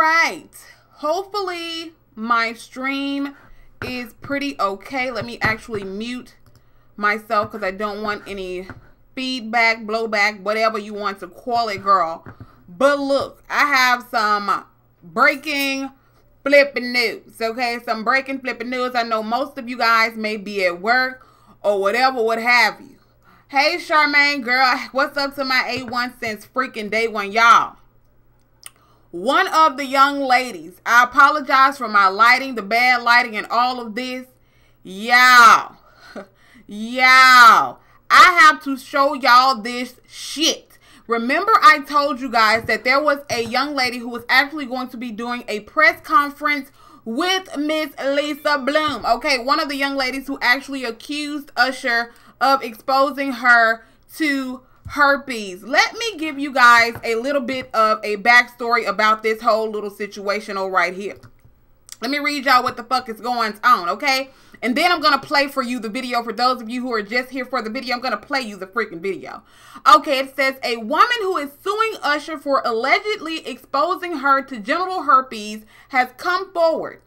right. Hopefully my stream is pretty okay. Let me actually mute myself because I don't want any feedback, blowback, whatever you want to call it, girl. But look, I have some breaking flipping news, okay? Some breaking flipping news. I know most of you guys may be at work or whatever, what have you. Hey, Charmaine, girl, what's up to my A1 since freaking day one, y'all? One of the young ladies, I apologize for my lighting, the bad lighting and all of this. Y'all, I have to show y'all this shit. Remember I told you guys that there was a young lady who was actually going to be doing a press conference with Miss Lisa Bloom. Okay, one of the young ladies who actually accused Usher of exposing her to herpes. Let me give you guys a little bit of a backstory about this whole little situation right here. Let me read y'all what the fuck is going on, okay? And then I'm going to play for you the video. For those of you who are just here for the video, I'm going to play you the freaking video. Okay, it says, a woman who is suing Usher for allegedly exposing her to genital herpes has come forward,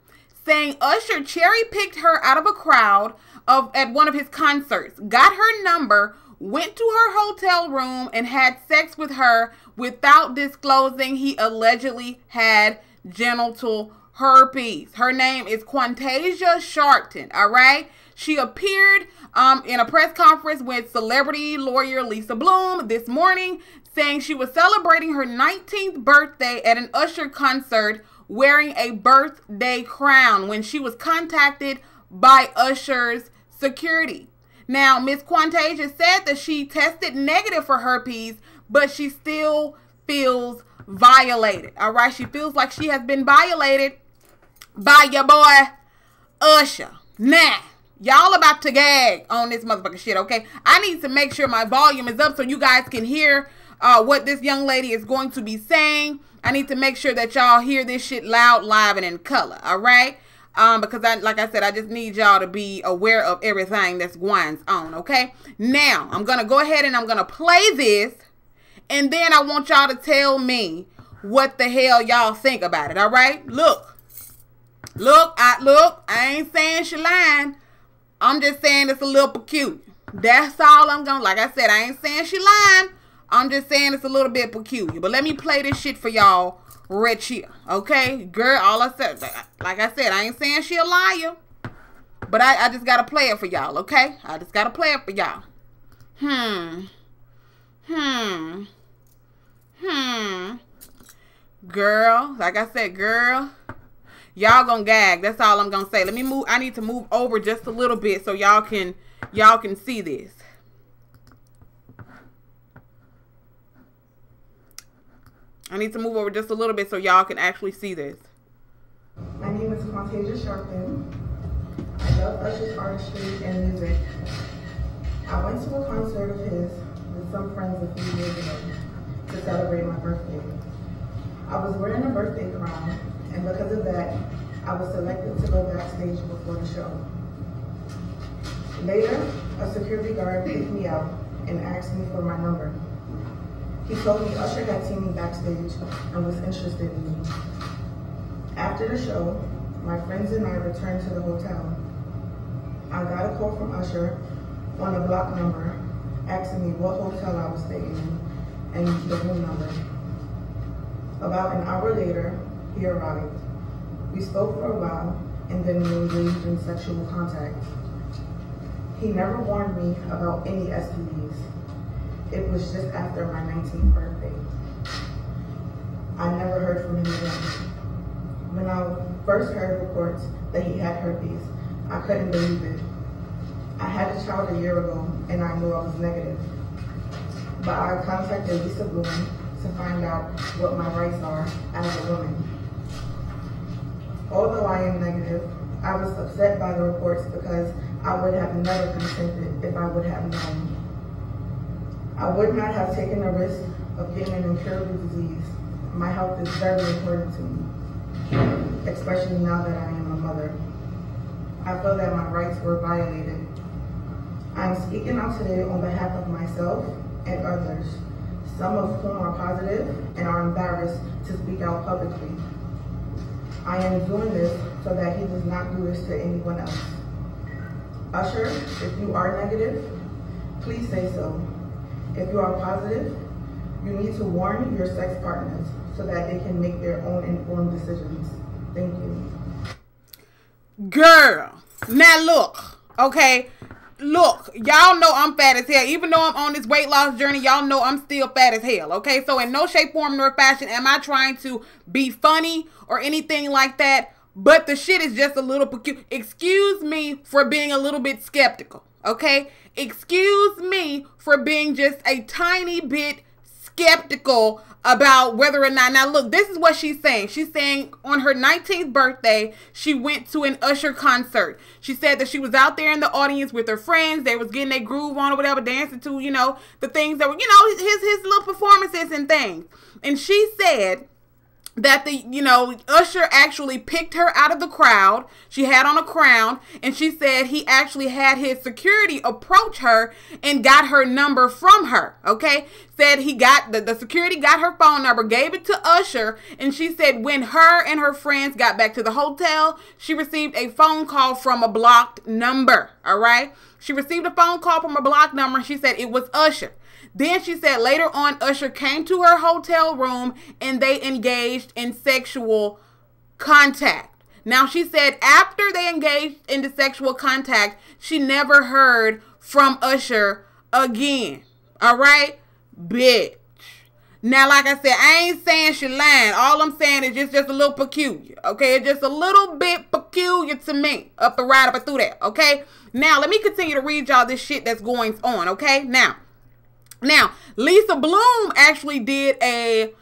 saying Usher cherry-picked her out of a crowd at one of his concerts, got her number, went to her hotel room, and had sex with her without disclosing he allegedly had genital herpes. Her name is Quantasia Sharpton, all right? She appeared in a press conference with celebrity lawyer Lisa Bloom this morning, saying she was celebrating her 19th birthday at an Usher concert wearing a birthday crown when she was contacted by Usher's security. Now, Miss Quantasia said that she tested negative for herpes, but she still feels violated. All right, she feels like she has been violated by your boy Usher. Now, y'all about to gag on this motherfucking shit, okay? I need to make sure my volume is up so you guys can hear what this young lady is going to be saying. I need to make sure that y'all hear this shit loud, live, and in color, all right? Because like I said, I just need y'all to be aware of everything that's going on, okay? Now, I'm going to go ahead and I'm going to play this, and then I want y'all to tell me what the hell y'all think about it, all right? Look, I ain't saying she lying. I'm just saying it's a little peculiar. That's all I'm going to, like I said, I ain't saying she lying. I'm just saying it's a little bit peculiar. But let me play this shit for y'all right here, okay? Girl, all I said, like I said, I ain't saying she a liar. But I just got to play it for y'all, okay? I just got to play it for y'all. Girl, like I said, girl, y'all gonna gag. That's all I'm gonna say. Let me move. I need to move over just a little bit so y'all can see this. I need to move over just a little bit so y'all can actually see this. My name is Quantasia Sharpton. I love Usher's artistry and music. I went to a concert of his with some friends a few years ago to celebrate my birthday. I was wearing a birthday crown, and because of that, I was selected to go backstage before the show. Later, a security guard picked me out and asked me for my number. He told me Usher had seen me backstage and was interested in me. After the show, my friends and I returned to the hotel. I got a call from Usher on a block number asking me what hotel I was staying in and the room number. About an hour later, he arrived. We spoke for a while and then we engaged in sexual contact. He never warned me about any STDs. It was just after my 19th birthday. I never heard from him again. When I first heard reports that he had herpes, I couldn't believe it. I had a child a year ago and I knew I was negative. But I contacted Lisa Bloom to find out what my rights are as a woman. Although I am negative, I was upset by the reports because I would have never consented if I would have known. I would not have taken the risk of getting an incurable disease. My health is very important to me, especially now that I am a mother. I feel that my rights were violated. I am speaking out today on behalf of myself and others, some of whom are positive and are embarrassed to speak out publicly. I am doing this so that he does not do this to anyone else. Usher, if you are negative, please say so. If you are positive, you need to warn your sex partners so that they can make their own informed decisions. Thank you. Girl, now look, okay? Look, y'all know I'm fat as hell. Even though I'm on this weight loss journey, y'all know I'm still fat as hell, okay? So in no shape, form, nor fashion am I trying to be funny or anything like that. But the shit is just a little peculiar. Excuse me for being a little bit skeptical, okay? Excuse me for being just a tiny bit skeptical about whether or not. Now look, this is what she's saying. She's saying on her 19th birthday, she went to an Usher concert. She said that she was out there in the audience with her friends. They was getting their groove on or whatever, dancing to, you know, the things that were, you know, his little performances and things. And she said that Usher actually picked her out of the crowd. She had on a crown, and she said he actually had his security approach her and got her number from her, okay? Said he got, the security got her phone number, gave it to Usher, and she said when her and her friends got back to the hotel, she received a phone call from a blocked number, all right? She received a phone call from a blocked number, and she said it was Usher. Then she said later on, Usher came to her hotel room and they engaged in sexual contact. Now, she said after they engaged into sexual contact, she never heard from Usher again. All right? Bitch. Now, like I said, I ain't saying she lying. All I'm saying is just a little peculiar. Okay? It's just a little bit peculiar to me. Up the right up through there. Okay? Now, let me continue to read y'all this shit that's going on. Okay? Now, Lisa Bloom actually did a,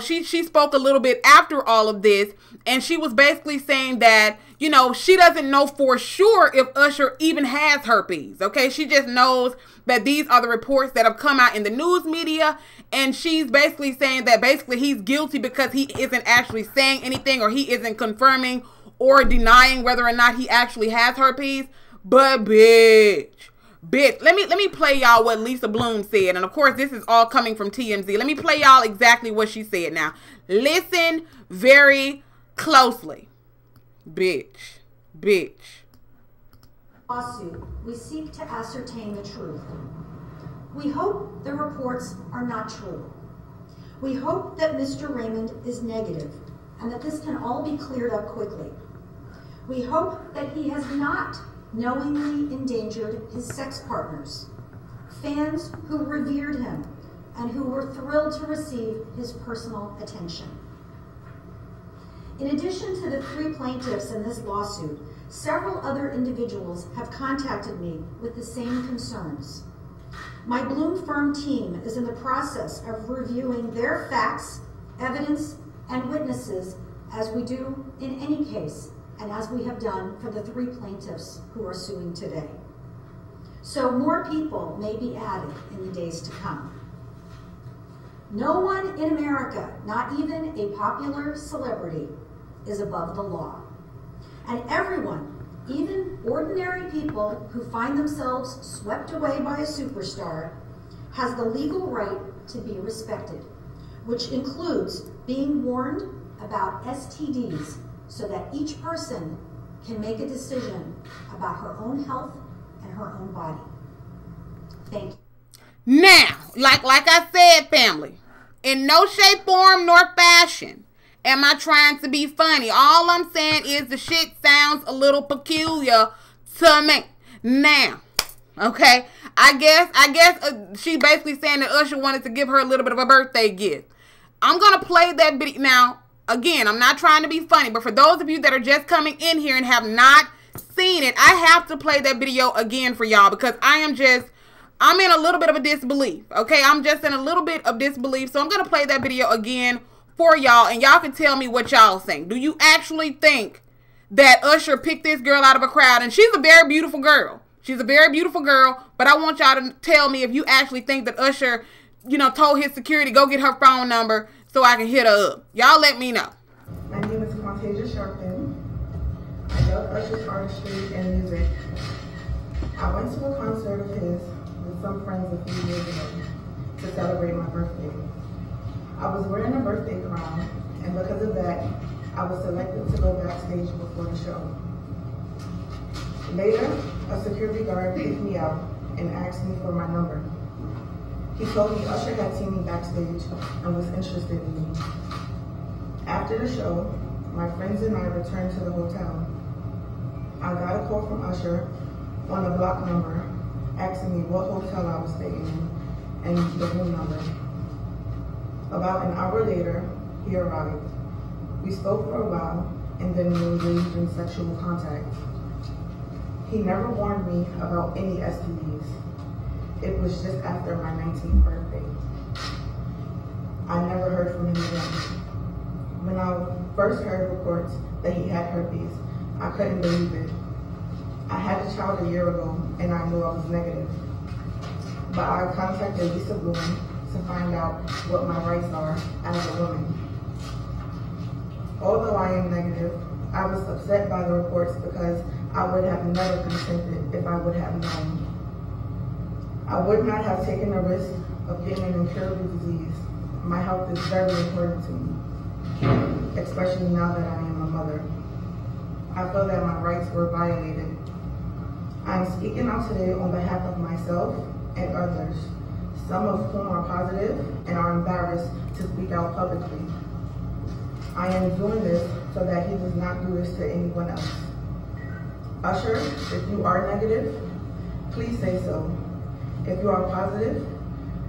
she spoke a little bit after all of this, and she was basically saying that, you know, she doesn't know for sure if Usher even has herpes, okay? She just knows that these are the reports that have come out in the news media, and she's basically saying that basically he's guilty because he isn't actually saying anything, or he isn't confirming or denying whether or not he actually has herpes. But bitch, let me play y'all what Lisa Bloom said. And of course, this is all coming from TMZ. Let me play y'all exactly what she said. Now, listen very closely. Bitch. Lawsuit, we seek to ascertain the truth. We hope the reports are not true. We hope that Mr. Raymond is negative and that this can all be cleared up quickly. We hope that he has not knowingly endangered his sex partners, fans who revered him and who were thrilled to receive his personal attention. In addition to the 3 plaintiffs in this lawsuit, several other individuals have contacted me with the same concerns. My Bloom Firm team is in the process of reviewing their facts, evidence, and witnesses as we do in any case, and as we have done for the 3 plaintiffs who are suing today. So more people may be added in the days to come. No one in America, not even a popular celebrity, is above the law. And everyone, even ordinary people who find themselves swept away by a superstar, has the legal right to be respected, which includes being warned about STDs, so that each person can make a decision about her own health and her own body. Thank you. Now, like I said, family, in no shape, form, nor fashion am I trying to be funny. All I'm saying is the shit sounds a little peculiar to me. Now, okay, I guess she basically saying that Usher wanted to give her a little bit of a birthday gift. I'm going to play that video now. Again, I'm not trying to be funny, but for those of you that are just coming in here and have not seen it, I have to play that video again for y'all because I'm in a little bit of a disbelief, okay? I'm just in a little bit of disbelief, so I'm going to play that video again for y'all, and y'all can tell me what y'all think. Do you actually think that Usher picked this girl out of a crowd? And she's a very beautiful girl. She's a very beautiful girl, but I want y'all to tell me if you actually think that Usher, you know, told his security, go get her phone number so I can hit her up. Y'all let me know. My name is Usher Herpes. I love Usher's artistry and music. I went to a concert of his with some friends a few years ago to celebrate my birthday. I was wearing a birthday crown, and because of that, I was selected to go backstage before the show. Later, a security guard picked me out and asked me for my number. He told me Usher had seen me backstage and was interested in me. After the show, my friends and I returned to the hotel. I got a call from Usher on a block number asking me what hotel I was staying in and the room number. About an hour later, he arrived. We spoke for a while and then we engaged in sexual contact. He never warned me about any STDs. It was just after my 19th birthday. I never heard from him again. When I first heard reports that he had herpes, I couldn't believe it. I had a child a year ago and I knew I was negative. But I contacted Lisa Bloom to find out what my rights are as a woman. Although I am negative, I was upset by the reports because I would have never consented if I would have known. I would not have taken the risk of getting an incurable disease. My health is very important to me, especially now that I am a mother. I feel that my rights were violated. I am speaking out today on behalf of myself and others, some of whom are positive and are embarrassed to speak out publicly. I am doing this so that he does not do this to anyone else. Usher, if you are negative, please say so. If you are positive,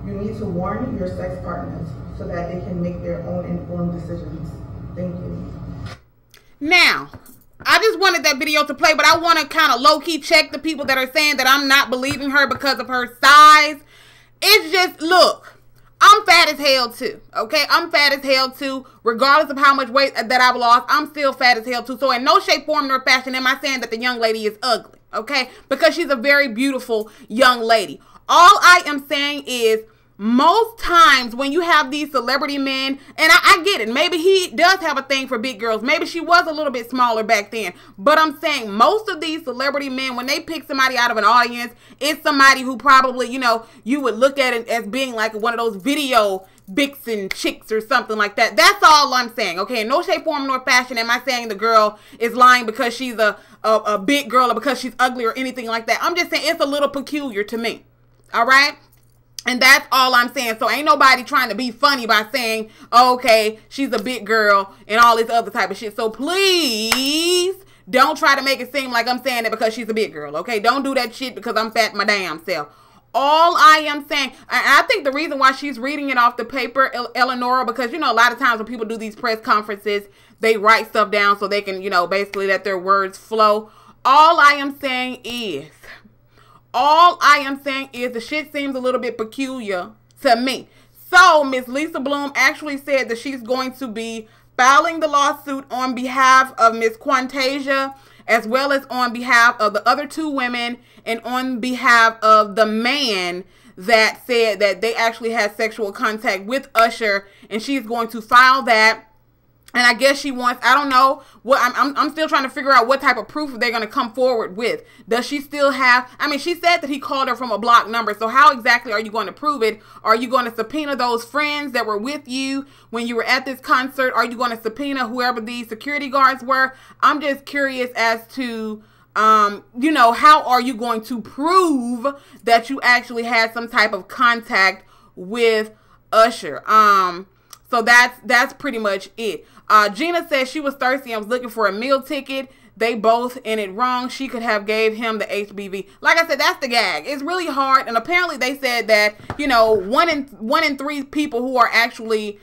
you need to warn your sex partners so that they can make their own informed decisions. Thank you. Now, I just wanted that video to play, but I want to kind of low-key check the people that are saying that I'm not believing her because of her size. It's just, look, I'm fat as hell too, okay? I'm fat as hell too. Regardless of how much weight that I've lost, I'm still fat as hell too. So in no shape, form, nor fashion am I saying that the young lady is ugly, okay? Because she's a very beautiful young lady. All I am saying is, most times when you have these celebrity men, and I get it, maybe he does have a thing for big girls. Maybe she was a little bit smaller back then. But I'm saying most of these celebrity men, when they pick somebody out of an audience, it's somebody who probably, you know, you would look at it as being like one of those video vixen chicks or something like that. That's all I'm saying, okay? In no shape, form, nor fashion am I saying the girl is lying because she's a big girl or because she's ugly or anything like that. I'm just saying it's a little peculiar to me, all right? And that's all I'm saying. So ain't nobody trying to be funny by saying, oh, okay, she's a big girl and all this other type of shit. So please don't try to make it seem like I'm saying it because she's a big girl, okay? Don't do that shit because I'm fat my damn self. All I am saying, I think the reason why she's reading it off the paper, Eleanor, because, you know, a lot of times when people do these press conferences, they write stuff down so they can, you know, basically let their words flow. All I am saying is the shit seems a little bit peculiar to me. So Miss Lisa Bloom actually said that she's going to be filing the lawsuit on behalf of Miss Quantasia, as well as on behalf of the other two women and on behalf of the man that said that they actually had sexual contact with Usher, and she's going to file that. And I guess she wants, I don't know, what I'm still trying to figure out what type of proof they're going to come forward with. Does she still have, I mean, she said that he called her from a block number. So how exactly are you going to prove it? Are you going to subpoena those friends that were with you when you were at this concert? Are you going to subpoena whoever these security guards were? I'm just curious as to, you know, how are you going to prove that you actually had some type of contact with Usher? So that's pretty much it. Gina says she was thirsty and was looking for a meal ticket. They both in it wrong. She could have gave him the HBV. Like I said, that's the gag. It's really hard. And apparently they said that, you know, one in three people who are actually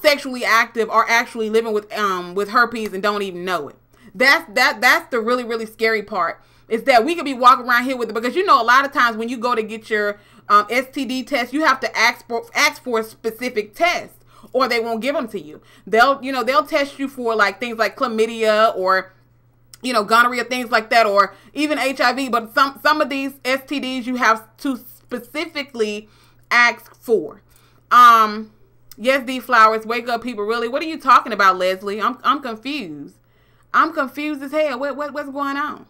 sexually active are actually living with herpes and don't even know it. That's the really, really scary part, is that we could be walking around here with it, because, you know, a lot of times when you go to get your STD test, you have to ask for a specific test, or they won't give them to you. They'll test you for like things like chlamydia or, you know, gonorrhea, things like that, or even HIV. But some of these STDs you have to specifically ask for. Yes, D Flowers, wake up, people. Really, what are you talking about, Leslie? I'm confused. I'm confused as hell. What's going on?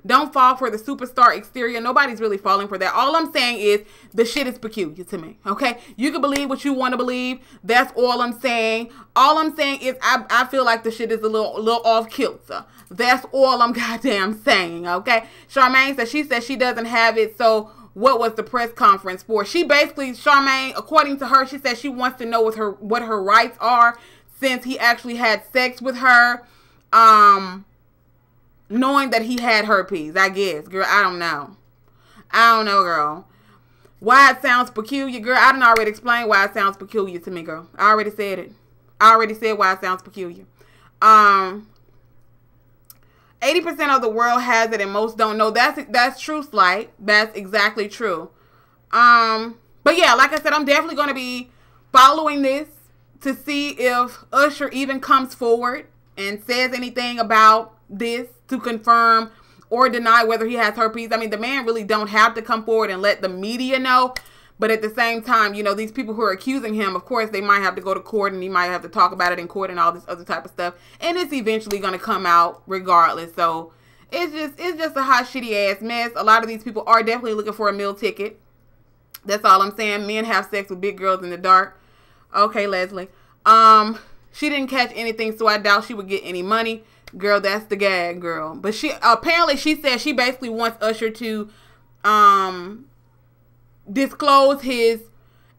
Don't fall for the superstar exterior. Nobody's really falling for that. All I'm saying is the shit is peculiar to me. Okay? You can believe what you want to believe. That's all I'm saying. All I'm saying is I feel like the shit is a little off kilter. That's all I'm goddamn saying. Okay? Charmaine said she doesn't have it, so what was the press conference for? She basically, Charmaine, according to her, she said she wants to know what her rights are since he actually had sex with her, knowing that he had herpes, I guess. Girl, I don't know. I don't know, girl. Why it sounds peculiar, girl. I done already explained why it sounds peculiar to me, girl. I already said it. I already said why it sounds peculiar. 80% of the world has it and most don't know. That's true, Slight. That's exactly true. But yeah, like I said, I'm definitely going to be following this to see if Usher even comes forward and says anything about this to confirm or deny whether he has herpes. I mean, the man really don't have to come forward and let the media know. But at the same time, you know, these people who are accusing him, of course, they might have to go to court and he might have to talk about it in court and all this other type of stuff. And it's eventually going to come out regardless. So it's just a hot, shitty ass mess. A lot of these people are definitely looking for a meal ticket. That's all I'm saying. Men have sex with big girls in the dark. Okay, Leslie. She didn't catch anything, so I doubt she would get any money. Girl, that's the gag, girl. But she said she basically wants Usher to disclose his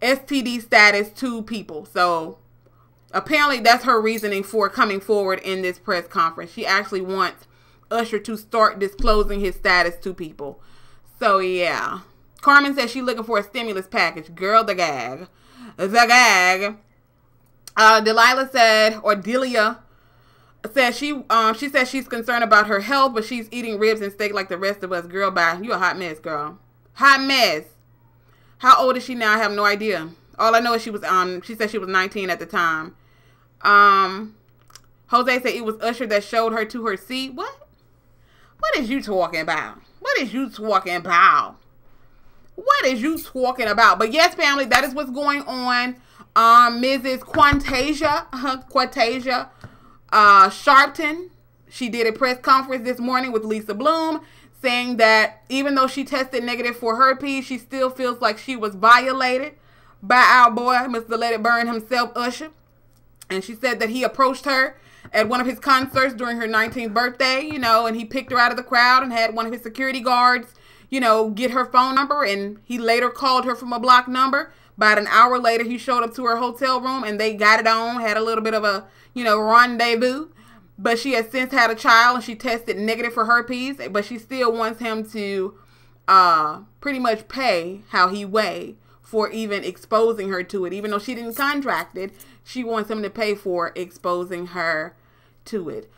STD status to people. So apparently that's her reasoning for coming forward in this press conference. She actually wants Usher to start disclosing his status to people. So yeah. Carmen says she's looking for a stimulus package. Girl, the gag. The gag. Delilah said, or Delia said she says she's concerned about her health, but she's eating ribs and steak like the rest of us. Girl, bye. You a hot mess, girl. Hot mess. How old is she now? I have no idea. All I know is she said she was 19 at the time. Jose said it was Usher that showed her to her seat. What? What is you talking about? What is you talking about? What is you talking about? But yes, family, that is what's going on. Mrs. Quantasia Sharpton, she did a press conference this morning with Lisa Bloom, saying that even though she tested negative for herpes, she still feels like she was violated by our boy, Mr. Let It Burn himself, Usher. And she said that he approached her at one of his concerts during her 19th birthday, you know, and he picked her out of the crowd and had one of his security guards, you know, get her phone number, and he later called her from a blocked number. About an hour later, he showed up to her hotel room and they got it on, had a little bit of a, you know, rendezvous. But she has since had a child and she tested negative for herpes, but she still wants him to pretty much pay how he weighed for even exposing her to it. Even though she didn't contract it, she wants him to pay for exposing her to it.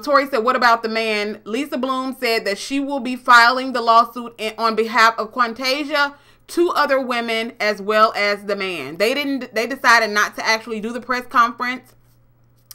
Tori said, what about the man? Lisa Bloom said that she will be filing the lawsuit on behalf of Quantasia, 2 other women, as well as the man. They decided not to actually do the press conference,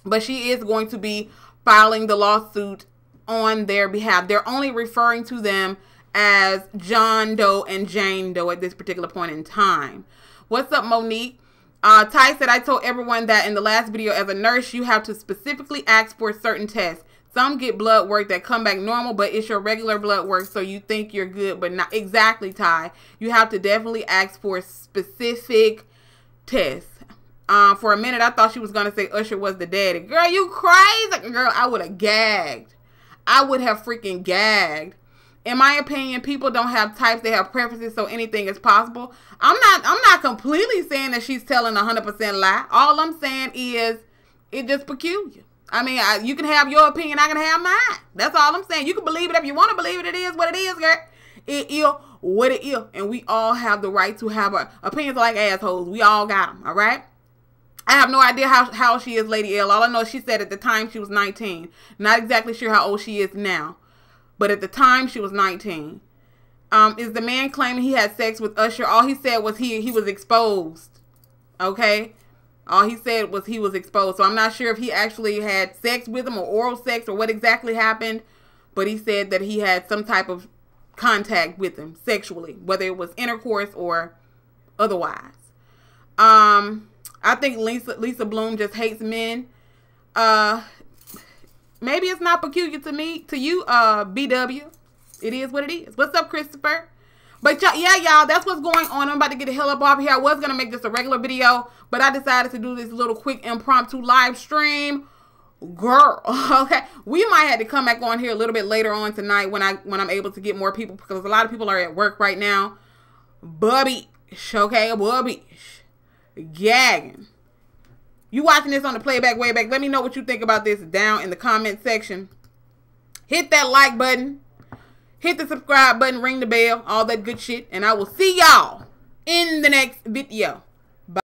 but she is going to be filing the lawsuit on their behalf. They're only referring to them as John Doe and Jane Doe at this particular point in time. What's up, Monique? Ty said, I told everyone that in the last video, as a nurse, you have to specifically ask for certain tests. Some get blood work that come back normal, but it's your regular blood work, so you think you're good, but not exactly, Ty. You have to definitely ask for specific tests. For a minute, I thought she was going to say Usher was the daddy. Girl, you crazy? Girl, I would have gagged. I would have freaking gagged. In my opinion, people don't have types. They have preferences, so anything is possible. I'm not completely saying that she's telling 100% lie. All I'm saying is it's just peculiar. I mean, you can have your opinion. I can have mine. That's all I'm saying. You can believe it if you want to believe it. It is what it is, girl. It is what it is. And we all have the right to have our opinions like assholes. We all got them, all right? I have no idea how she is, Lady L. All I know is she said at the time she was 19. Not exactly sure how old she is now. But at the time, she was 19. Is the man claiming he had sex with Usher? All he said was he was exposed. Okay? All he said was he was exposed. So I'm not sure if he actually had sex with him or oral sex or what exactly happened. But he said that he had some type of contact with him sexually. Whether it was intercourse or otherwise. I think Lisa Bloom just hates men. Maybe it's not peculiar to you, BW. It is what it is. What's up, Christopher? But yeah, y'all, that's what's going on. I'm about to get the hell up off here. I was going to make this a regular video, but I decided to do this little quick impromptu live stream. Girl, okay. We might have to come back on here a little bit later on tonight when I'm able to get more people, because a lot of people are at work right now. Bubby, okay, bubby, gagging. You watching this on the playback way back? Let me know what you think about this down in the comment section. Hit that like button. Hit the subscribe button, ring the bell, all that good shit. And I will see y'all in the next video.